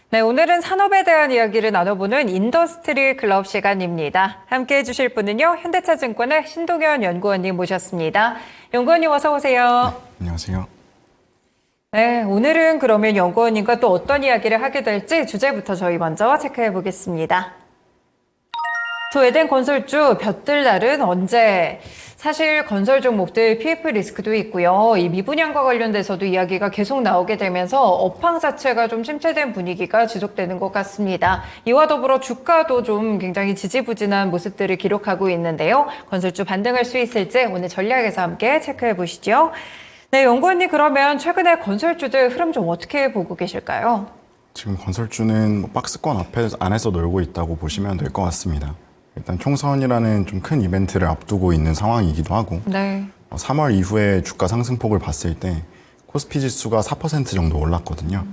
네, 오늘은 산업에 대한 이야기를 나눠보는 인더스트리 클럽 시간입니다. 함께해 주실 분은요, 현대차증권의 신동현 연구원님 모셨습니다. 연구원님 어서 오세요. 네, 안녕하세요. 네, 오늘은 그러면 연구원님과 또 어떤 이야기를 하게 될지 주제부터 저희 먼저 체크해 보겠습니다. 소외된 건설주 볕들 날은 언제? 사실 건설 종목들 PF 리스크도 있고요. 이 미분양과 관련돼서도 이야기가 계속 나오게 되면서 업황 자체가 좀 침체된 분위기가 지속되는 것 같습니다. 이와 더불어 주가도 좀 굉장히 지지부진한 모습들을 기록하고 있는데요. 건설주 반등할 수 있을지 오늘 전략에서 함께 체크해 보시죠. 네, 연구원님 그러면 최근에 건설주들 흐름 좀 어떻게 보고 계실까요? 지금 건설주는 박스권 안에서 놀고 있다고 보시면 될 것 같습니다. 일단 총선이라는 좀 큰 이벤트를 앞두고 있는 상황이기도 하고 네. 3월 이후에 주가 상승폭을 봤을 때 코스피 지수가 4% 정도 올랐거든요.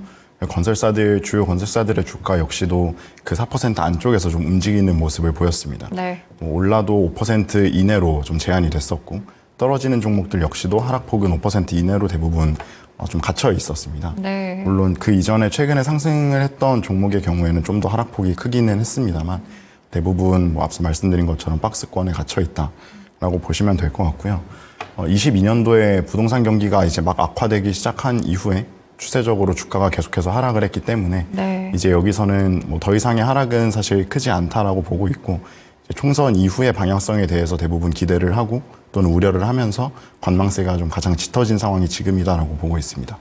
주요 건설사들의 주가 역시도 그 4% 안쪽에서 좀 움직이는 모습을 보였습니다. 네. 올라도 5% 이내로 좀 제한이 됐었고 떨어지는 종목들 역시도 하락폭은 5% 이내로 대부분 좀 갇혀 있었습니다. 네. 물론 그 이전에 최근에 상승을 했던 종목의 경우에는 좀 더 하락폭이 크기는 했습니다만 대부분 앞서 말씀드린 것처럼 박스권에 갇혀 있다라고 보시면 될 것 같고요. 22년도에 부동산 경기가 이제 막 악화되기 시작한 이후에 추세적으로 주가가 계속해서 하락을 했기 때문에 네. 이제 여기서는 뭐 더 이상의 하락은 사실 크지 않다라고 보고 있고 총선 이후의 방향성에 대해서 대부분 기대를 하고 또는 우려를 하면서 관망세가 좀 가장 짙어진 상황이 지금이다라고 보고 있습니다.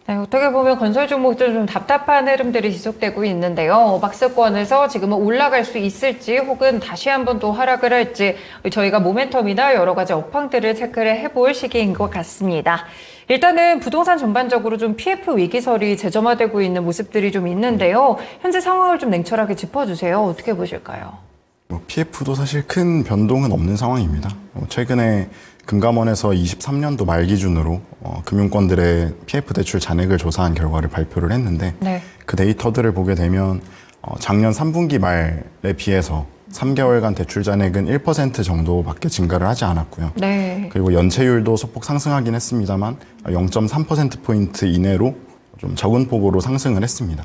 네, 어떻게 보면 건설 종목들 좀 답답한 흐름들이 지속되고 있는데요. 박스권에서 지금은 올라갈 수 있을지 혹은 다시 한번 또 하락을 할지 저희가 모멘텀이나 여러 가지 업황들을 체크를 해볼 시기인 것 같습니다. 일단은 부동산 전반적으로 좀 PF 위기설이 재점화되고 있는 모습들이 좀 있는데요. 현재 상황을 좀 냉철하게 짚어주세요. 어떻게 보실까요? PF도 사실 큰 변동은 없는 상황입니다. 최근에 금감원에서 23년도 말 기준으로 금융권들의 PF 대출 잔액을 조사한 결과를 발표를 했는데 네. 그 데이터들을 보게 되면 작년 3분기 말에 비해서 3개월간 대출 잔액은 1% 정도밖에 증가를 하지 않았고요. 네. 그리고 연체율도 소폭 상승하긴 했습니다만 0.3%포인트 이내로 좀 적은 폭으로 상승을 했습니다.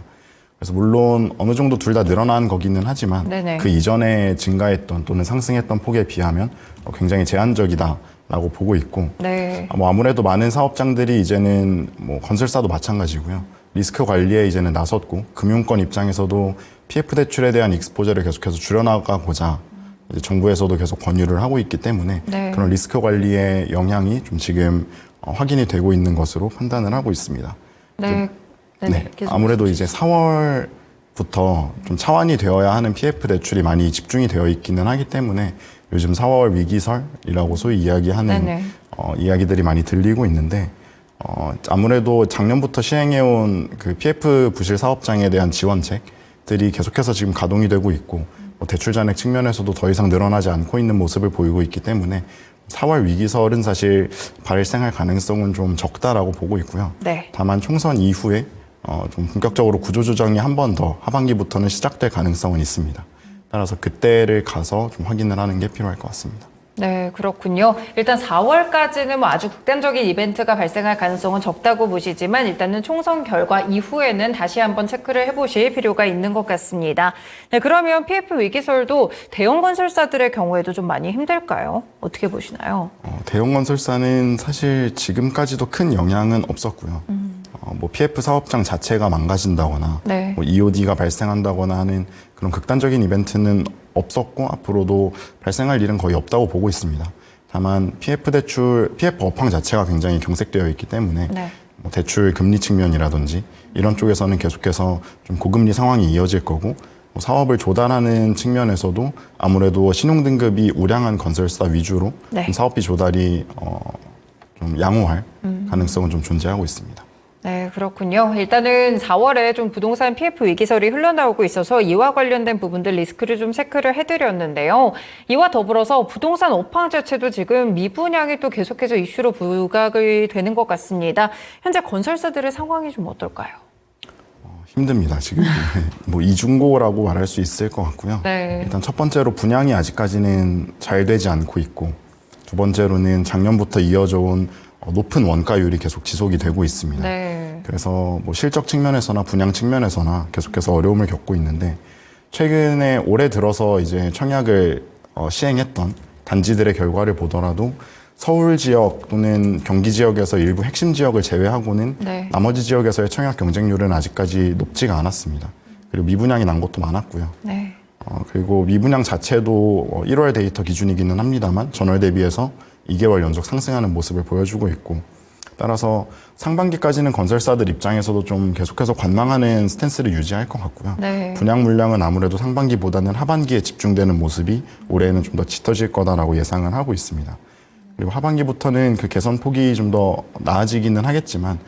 그래서 물론 어느 정도 둘 다 늘어난 거기는 하지만 네네. 그 이전에 증가했던 또는 상승했던 폭에 비하면 굉장히 제한적이다라고 보고 있고 네. 아무래도 많은 사업장들이 이제는 건설사도 마찬가지고요. 리스크 관리에 이제는 나섰고 금융권 입장에서도 PF 대출에 대한 익스포저를 계속해서 줄여나가고자 이제 정부에서도 계속 권유를 하고 있기 때문에 네. 그런 리스크 관리의 영향이 좀 지금 확인이 되고 있는 것으로 판단을 하고 있습니다. 네. 네, 아무래도 이제 4월부터 좀 차환이 되어야 하는 PF 대출이 많이 집중이 되어 있기는 하기 때문에 요즘 4월 위기설이라고 소위 이야기하는 이야기들이 많이 들리고 있는데 아무래도 작년부터 시행해온 그 PF 부실 사업장에 대한 지원책들이 계속해서 지금 가동이 되고 있고 대출 잔액 측면에서도 더 이상 늘어나지 않고 있는 모습을 보이고 있기 때문에 4월 위기설은 사실 발생할 가능성은 좀 적다라고 보고 있고요. 네. 다만 총선 이후에 좀 본격적으로 구조조정이 한 번 더 하반기부터는 시작될 가능성은 있습니다. 따라서 그때를 가서 좀 확인을 하는 게 필요할 것 같습니다. 네, 그렇군요. 일단 4월까지는 아주 극단적인 이벤트가 발생할 가능성은 적다고 보시지만 일단은 총선 결과 이후에는 다시 한번 체크를 해보실 필요가 있는 것 같습니다. 네, 그러면 PF 위기설도 대형 건설사들의 경우에도 좀 많이 힘들까요? 어떻게 보시나요? 대형 건설사는 사실 지금까지도 큰 영향은 없었고요. PF 사업장 자체가 망가진다거나 네. EOD가 발생한다거나 하는 그런 극단적인 이벤트는 없었고 앞으로도 발생할 일은 거의 없다고 보고 있습니다. 다만 PF 업황 자체가 굉장히 경색되어 있기 때문에 네. 대출 금리 측면이라든지 이런 쪽에서는 계속해서 좀 고금리 상황이 이어질 거고 사업을 조달하는 측면에서도 아무래도 신용등급이 우량한 건설사 위주로 네. 좀 사업비 조달이 좀 양호할 가능성은 좀 존재하고 있습니다. 네, 그렇군요. 일단은 4월에 좀 부동산 PF 위기설이 흘러나오고 있어서 이와 관련된 부분들 리스크를 좀 체크를 해드렸는데요. 이와 더불어서 부동산 업황 자체도 지금 미분양이 또 계속해서 이슈로 부각이 되는 것 같습니다. 현재 건설사들의 상황이 좀 어떨까요? 힘듭니다. 지금 이중고라고 말할 수 있을 것 같고요. 네. 일단 첫 번째로 분양이 아직까지는 잘 되지 않고 있고 두 번째로는 작년부터 이어져 온 높은 원가율이 계속 지속이 되고 있습니다. 네. 그래서 뭐 실적 측면에서나 분양 측면에서나 계속해서 어려움을 겪고 있는데 최근에 올해 들어서 이제 청약을 시행했던 단지들의 결과를 보더라도 서울 지역 또는 경기 지역에서 일부 핵심 지역을 제외하고는 네. 나머지 지역에서의 청약 경쟁률은 아직까지 높지가 않았습니다. 그리고 미분양이 난 곳도 많았고요. 네. 그리고 미분양 자체도 1월 데이터 기준이기는 합니다만 전월 대비해서 2개월 연속 상승하는 모습을 보여주고 있고 따라서 상반기까지는 건설사들 입장에서도 좀 계속해서 관망하는 스탠스를 유지할 것 같고요. 네. 분양 물량은 아무래도 상반기보다는 하반기에 집중되는 모습이 올해는 좀 더 짙어질 거다라고 예상을 하고 있습니다. 그리고 하반기부터는 그 개선 폭이 좀 더 나아지기는 하겠지만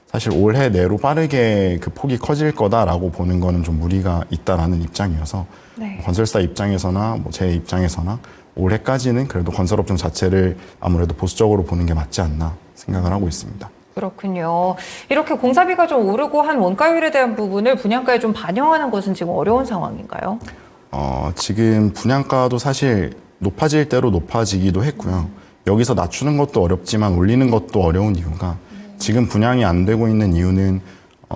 사실 올해 내로 빠르게 그 폭이 커질 거다라고 보는 거는 좀 무리가 있다라는 입장이어서 네. 건설사 입장에서나 뭐 제 입장에서나 올해까지는 그래도 건설업종 자체를 아무래도 보수적으로 보는 게 맞지 않나 생각을 하고 있습니다. 그렇군요. 이렇게 공사비가 좀 오르고 한 원가율에 대한 부분을 분양가에 좀 반영하는 것은 지금 어려운 상황인가요? 지금 분양가도 사실 높아질 대로 높아지기도 했고요. 여기서 낮추는 것도 어렵지만 올리는 것도 어려운 이유가 지금 분양이 안 되고 있는 이유는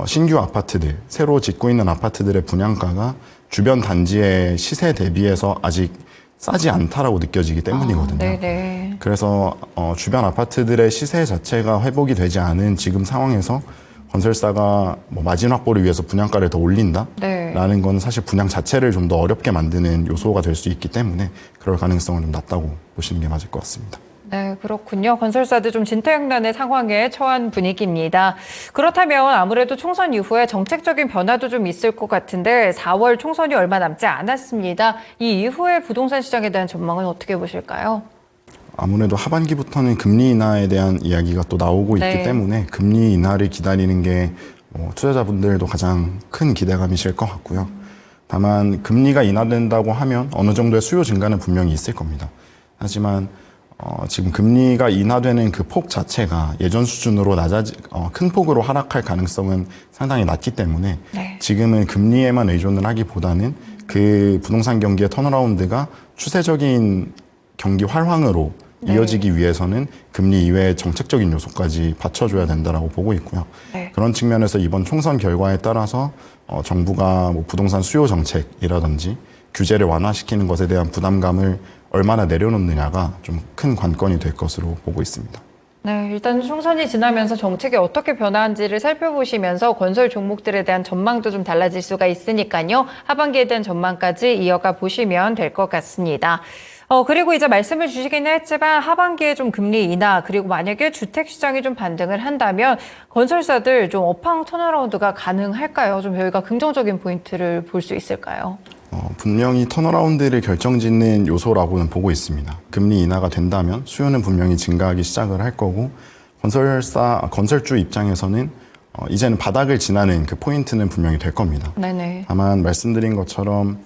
신규 아파트들, 새로 짓고 있는 아파트들의 분양가가 주변 단지의 시세 대비해서 아직 싸지 않다라고 느껴지기 때문이거든요. 네네. 그래서 주변 아파트들의 시세 자체가 회복이 되지 않은 지금 상황에서 건설사가 뭐 마진 확보를 위해서 분양가를 더 올린다라는 건 사실 분양 자체를 좀 더 어렵게 만드는 요소가 될 수 있기 때문에 그럴 가능성은 좀 낮다고 보시는 게 맞을 것 같습니다. 네, 그렇군요. 건설사들 좀 진퇴양난의 상황에 처한 분위기입니다. 그렇다면 아무래도 총선 이후에 정책적인 변화도 좀 있을 것 같은데 4월 총선이 얼마 남지 않았습니다. 이 이후에 부동산 시장에 대한 전망은 어떻게 보실까요? 아무래도 하반기부터는 금리 인하에 대한 이야기가 또 나오고 네. 있기 때문에 금리 인하를 기다리는 게 투자자분들도 가장 큰 기대감이실 것 같고요. 다만 금리가 인하된다고 하면 어느 정도의 수요 증가는 분명히 있을 겁니다. 하지만 지금 금리가 인하되는 그 폭 자체가 예전 수준으로 큰 폭으로 하락할 가능성은 상당히 낮기 때문에 네. 지금은 금리에만 의존을 하기보다는 그 부동산 경기의 턴어라운드가 추세적인 경기 활황으로 네. 이어지기 위해서는 금리 이외의 정책적인 요소까지 받쳐줘야 된다라고 보고 있고요. 네. 그런 측면에서 이번 총선 결과에 따라서 정부가 뭐 부동산 수요 정책이라든지 규제를 완화시키는 것에 대한 부담감을 얼마나 내려놓느냐가 좀 큰 관건이 될 것으로 보고 있습니다. 네, 일단 총선이 지나면서 정책이 어떻게 변화한지를 살펴보시면서 건설 종목들에 대한 전망도 좀 달라질 수가 있으니까요. 하반기에 대한 전망까지 이어가 보시면 될 것 같습니다. 그리고 이제 말씀을 주시기는 했지만 하반기에 좀 금리 인하 그리고 만약에 주택 시장이 좀 반등을 한다면 건설사들 좀 업황 턴어라운드가 가능할까요? 좀 저희가 긍정적인 포인트를 볼 수 있을까요? 분명히 턴어라운드를 결정짓는 요소라고는 보고 있습니다. 금리 인하가 된다면 수요는 분명히 증가하기 시작을 할 거고 건설주 입장에서는 이제는 바닥을 지나는 그 포인트는 분명히 될 겁니다. 네네. 다만 말씀드린 것처럼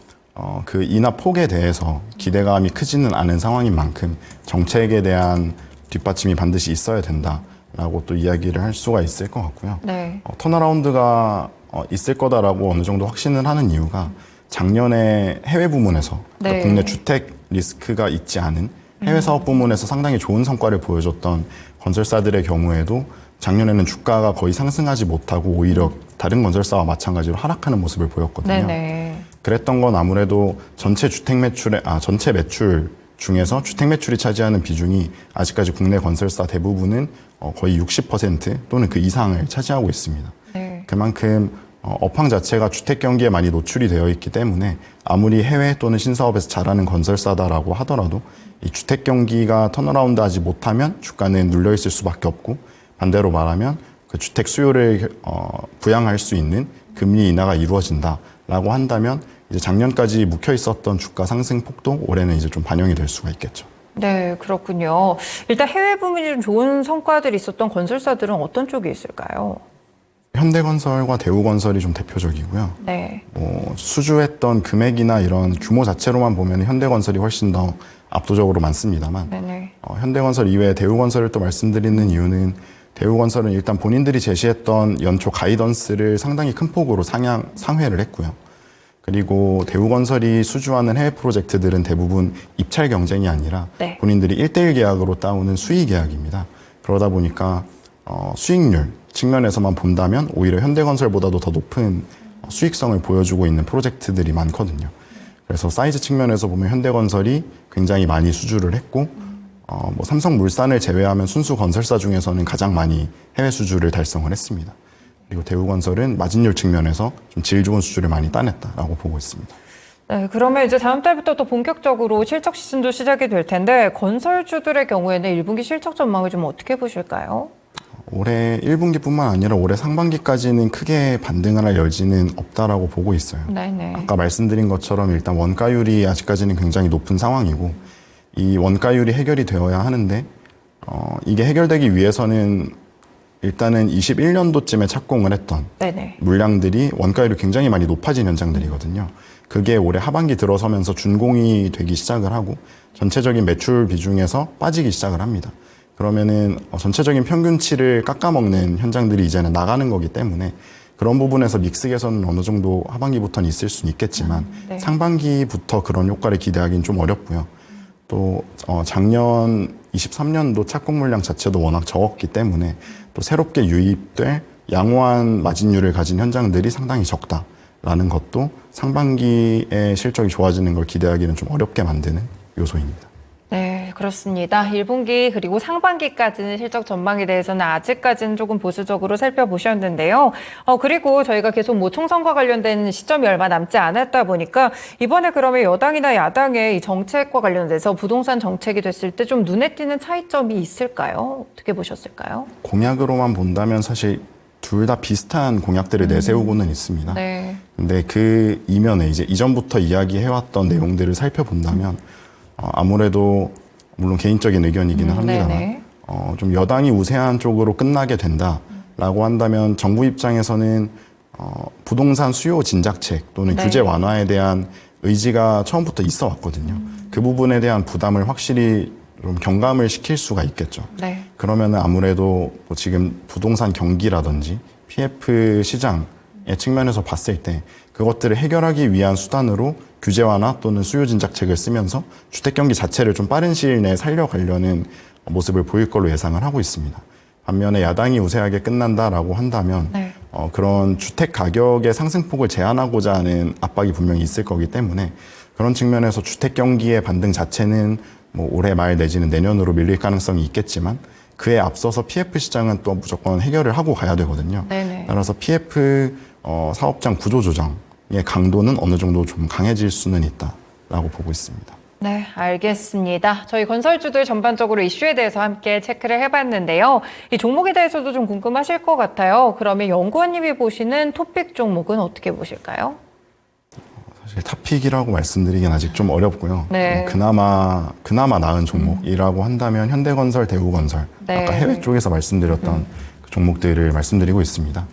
그 인하 폭에 대해서 기대감이 크지는 않은 상황인 만큼 정책에 대한 뒷받침이 반드시 있어야 된다라고 또 이야기를 할 수가 있을 것 같고요. 네. 턴어라운드가 있을 거다라고 어느 정도 확신을 하는 이유가 작년에 해외 부문에서 그러니까 네. 국내 주택 리스크가 있지 않은 해외 사업 부문에서 상당히 좋은 성과를 보여줬던 건설사들의 경우에도 작년에는 주가가 거의 상승하지 못하고 오히려 다른 건설사와 마찬가지로 하락하는 모습을 보였거든요. 네네. 그랬던 건 아무래도 전체 전체 매출 중에서 주택 매출이 차지하는 비중이 아직까지 국내 건설사 대부분은 거의 60% 또는 그 이상을 차지하고 있습니다. 네. 그만큼 업황 자체가 주택 경기에 많이 노출이 되어 있기 때문에 아무리 해외 또는 신사업에서 잘하는 건설사다라고 하더라도 이 주택 경기가 턴어라운드 하지 못하면 주가는 눌려 있을 수밖에 없고 반대로 말하면 그 주택 수요를 부양할 수 있는 금리 인하가 이루어진다라고 한다면 이제 작년까지 묵혀 있었던 주가 상승 폭도 올해는 이제 좀 반영이 될 수가 있겠죠. 네, 그렇군요. 일단 해외 부문이 좀 좋은 성과들이 있었던 건설사들은 어떤 쪽이 있을까요? 현대건설과 대우건설이 좀 대표적이고요. 네. 수주했던 금액이나 이런 규모 자체로만 보면 현대건설이 훨씬 더 압도적으로 많습니다만 네네. 현대건설 이외에 대우건설을 또 말씀드리는 이유는 대우건설은 일단 본인들이 제시했던 연초 가이던스를 상당히 큰 폭으로 상회를 했고요. 그리고 대우건설이 수주하는 해외 프로젝트들은 대부분 입찰 경쟁이 아니라 네. 본인들이 1대1 계약으로 따오는 수의 계약입니다. 그러다 보니까 수익률, 측면에서만 본다면 오히려 현대건설보다도 더 높은 수익성을 보여주고 있는 프로젝트들이 많거든요. 그래서 사이즈 측면에서 보면 현대건설이 굉장히 많이 수주를 했고 뭐 삼성물산을 제외하면 순수 건설사 중에서는 가장 많이 해외 수주를 달성을 했습니다. 그리고 대우건설은 마진율 측면에서 좀 질 좋은 수주를 많이 따냈다라고 보고 있습니다. 네, 그러면 이제 다음 달부터 또 본격적으로 실적 시즌도 시작이 될 텐데 건설주들의 경우에는 1분기 실적 전망을 좀 어떻게 보실까요? 올해 1분기뿐만 아니라 올해 상반기까지는 크게 반등을 할 여지는 없다라고 보고 있어요. 네네. 아까 말씀드린 것처럼 일단 원가율이 아직까지는 굉장히 높은 상황이고 이 원가율이 해결이 되어야 하는데 이게 해결되기 위해서는 일단은 21년도쯤에 착공을 했던 네네. 물량들이 원가율이 굉장히 많이 높아진 현장들이거든요. 그게 올해 하반기 들어서면서 준공이 되기 시작을 하고 전체적인 매출 비중에서 빠지기 시작을 합니다. 그러면은 전체적인 평균치를 깎아먹는 현장들이 이제는 나가는 거기 때문에 그런 부분에서 믹스 개선은 어느 정도 하반기부터는 있을 수는 있겠지만 네. 상반기부터 그런 효과를 기대하기는 좀 어렵고요. 또 작년 23년도 착공 물량 자체도 워낙 적었기 때문에 또 새롭게 유입될 양호한 마진율을 가진 현장들이 상당히 적다라는 것도 상반기에 실적이 좋아지는 걸 기대하기는 좀 어렵게 만드는 요소입니다. 네, 그렇습니다. 1분기 그리고 상반기까지는 실적 전망에 대해서는 아직까지는 조금 보수적으로 살펴보셨는데요. 그리고 저희가 계속 뭐 총선과 관련된 시점이 얼마 남지 않았다 보니까 이번에 그러면 여당이나 야당의 이 정책과 관련돼서 부동산 정책이 됐을 때 좀 눈에 띄는 차이점이 있을까요? 어떻게 보셨을까요? 공약으로만 본다면 사실 둘 다 비슷한 공약들을 내세우고는 있습니다. 네. 근데 그 이면에 이제 이전부터 이야기해왔던 내용들을 살펴본다면 아무래도 물론 개인적인 의견이기는 합니다만 좀 여당이 우세한 쪽으로 끝나게 된다라고 한다면 정부 입장에서는 부동산 수요 진작책 또는 네. 규제 완화에 대한 의지가 처음부터 있어 왔거든요. 그 부분에 대한 부담을 확실히 좀 경감을 시킬 수가 있겠죠. 네. 그러면은 아무래도 뭐 지금 부동산 경기라든지 PF 시장의 측면에서 봤을 때 그것들을 해결하기 위한 수단으로 규제 완화 또는 수요 진작책을 쓰면서 주택 경기 자체를 좀 빠른 시일 내에 살려가려는 모습을 보일 걸로 예상을 하고 있습니다. 반면에 야당이 우세하게 끝난다라고 한다면 네. 그런 주택 가격의 상승폭을 제한하고자 하는 압박이 분명히 있을 거기 때문에 그런 측면에서 주택 경기의 반등 자체는 뭐 올해 말 내지는 내년으로 밀릴 가능성이 있겠지만 그에 앞서서 PF 시장은 또 무조건 해결을 하고 가야 되거든요. 네네. 따라서 PF 사업장 구조 조정의 강도는 어느 정도 좀 강해질 수는 있다라고 보고 있습니다. 네, 알겠습니다. 저희 건설주들 전반적으로 이슈에 대해서 함께 체크를 해봤는데요. 이 종목에 대해서도 좀 궁금하실 것 같아요. 그러면 연구원님이 보시는 토픽 종목은 어떻게 보실까요? 사실 탑픽이라고 말씀드리긴 아직 좀 어렵고요. 네. 그나마 나은 종목이라고 한다면 현대건설, 대우건설 네. 아까 해외 쪽에서 말씀드렸던 그 종목들을 말씀드리고 있습니다.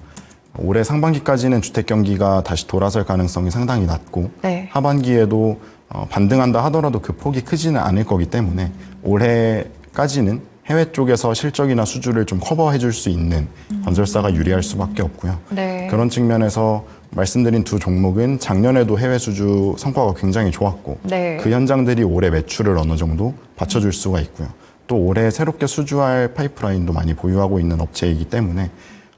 올해 상반기까지는 주택 경기가 다시 돌아설 가능성이 상당히 낮고 네. 하반기에도 반등한다 하더라도 그 폭이 크지는 않을 거기 때문에 올해까지는 해외 쪽에서 실적이나 수주를 좀 커버해 줄 수 있는 건설사가 유리할 수밖에 없고요. 네. 그런 측면에서 말씀드린 두 종목은 작년에도 해외 수주 성과가 굉장히 좋았고 네. 그 현장들이 올해 매출을 어느 정도 받쳐줄 수가 있고요. 또 올해 새롭게 수주할 파이프라인도 많이 보유하고 있는 업체이기 때문에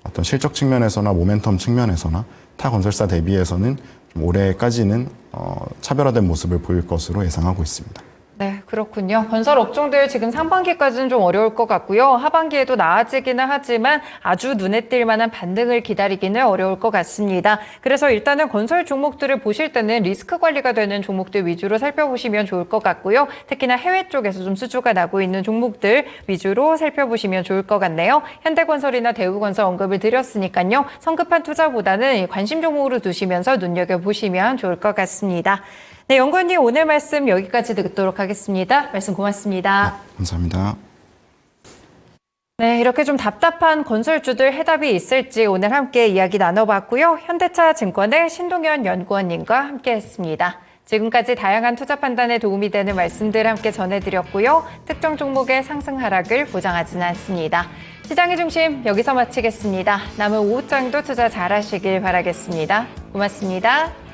어떤 실적 측면에서나 모멘텀 측면에서나 타 건설사 대비해서는 좀 올해까지는 차별화된 모습을 보일 것으로 예상하고 있습니다. 네, 그렇군요. 건설 업종들 지금 상반기까지는 좀 어려울 것 같고요. 하반기에도 나아지기는 하지만 아주 눈에 띌 만한 반등을 기다리기는 어려울 것 같습니다. 그래서 일단은 건설 종목들을 보실 때는 리스크 관리가 되는 종목들 위주로 살펴보시면 좋을 것 같고요. 특히나 해외 쪽에서 좀 수주가 나고 있는 종목들 위주로 살펴보시면 좋을 것 같네요. 현대건설이나 대우건설 언급을 드렸으니까요. 성급한 투자보다는 관심 종목으로 두시면서 눈여겨보시면 좋을 것 같습니다. 네, 연구원님 오늘 말씀 여기까지 듣도록 하겠습니다. 말씀 고맙습니다. 감사합니다. 네, 이렇게 좀 답답한 건설주들 해답이 있을지 오늘 함께 이야기 나눠봤고요. 현대차 증권의 신동현 연구원님과 함께했습니다. 지금까지 다양한 투자 판단에 도움이 되는 말씀들 함께 전해드렸고요. 특정 종목의 상승 하락을 보장하지는 않습니다. 시장의 중심 여기서 마치겠습니다. 남은 오후장도 투자 잘하시길 바라겠습니다. 고맙습니다.